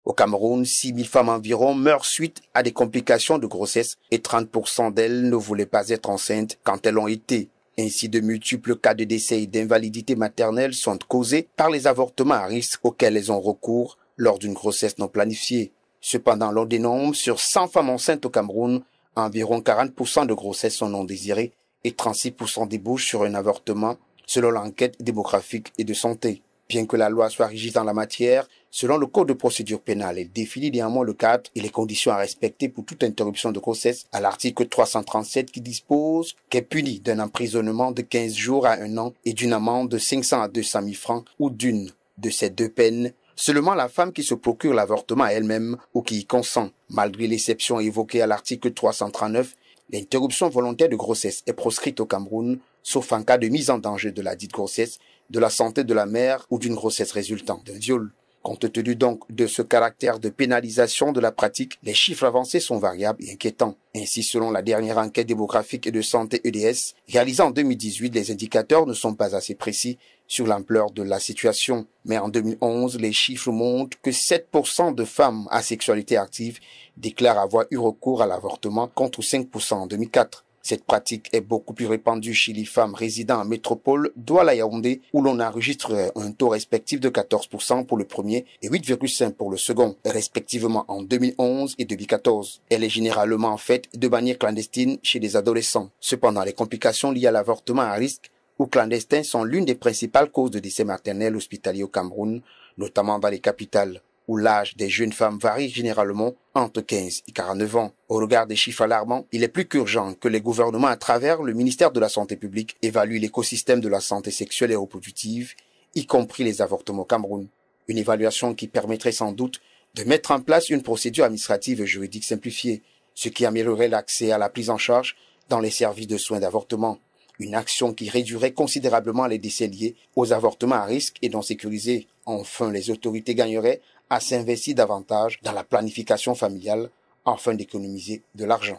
Au Cameroun, 6000 femmes environ meurent suite à des complications de grossesse et 30% d'elles ne voulaient pas être enceintes quand elles l'ont été. Ainsi, de multiples cas de décès et d'invalidité maternelle sont causés par les avortements à risque auxquels elles ont recours lors d'une grossesse non planifiée. Cependant, l'on dénombre sur 100 femmes enceintes au Cameroun, environ 40% de grossesses sont non désirées et 36% débouchent sur un avortement, selon l'enquête démographique et de santé. Bien que la loi soit rigide en la matière, selon le Code de procédure pénale, elle définit néanmoins le cadre et les conditions à respecter pour toute interruption de grossesse à l'article 337 qui dispose qu'est puni d'un emprisonnement de 15 jours à 1 an et d'une amende de 500 à 200 000 francs ou d'une de ces deux peines seulement la femme qui se procure l'avortement à elle-même ou qui y consent. Malgré l'exception évoquée à l'article 339, l'interruption volontaire de grossesse est proscrite au Cameroun, sauf en cas de mise en danger de la dite grossesse, de la santé de la mère ou d'une grossesse résultant d'un viol. Compte tenu donc de ce caractère de pénalisation de la pratique, les chiffres avancés sont variables et inquiétants. Ainsi, selon la dernière enquête démographique et de santé EDS, réalisée en 2018, les indicateurs ne sont pas assez précis sur l'ampleur de la situation. Mais en 2011, les chiffres montrent que 7% de femmes à sexualité active déclarent avoir eu recours à l'avortement contre 5% en 2004. Cette pratique est beaucoup plus répandue chez les femmes résidant en métropole, Douala-Yaoundé, où l'on enregistre un taux respectif de 14% pour le premier et 8,5% pour le second, respectivement en 2011 et 2014. Elle est généralement faite de manière clandestine chez les adolescents. Cependant, les complications liées à l'avortement à risque ou clandestin sont l'une des principales causes de décès maternels hospitaliers au Cameroun, notamment dans les capitales, où l'âge des jeunes femmes varie généralement entre 15 et 49 ans. Au regard des chiffres alarmants, il est plus qu'urgent que les gouvernements, à travers le ministère de la Santé publique, évaluent l'écosystème de la santé sexuelle et reproductive, y compris les avortements au Cameroun. Une évaluation qui permettrait sans doute de mettre en place une procédure administrative et juridique simplifiée, ce qui améliorerait l'accès à la prise en charge dans les services de soins d'avortement. Une action qui réduirait considérablement les décès liés aux avortements à risque et non sécurisés. Enfin, les autorités gagneraient à s'investir davantage dans la planification familiale afin d'économiser de l'argent.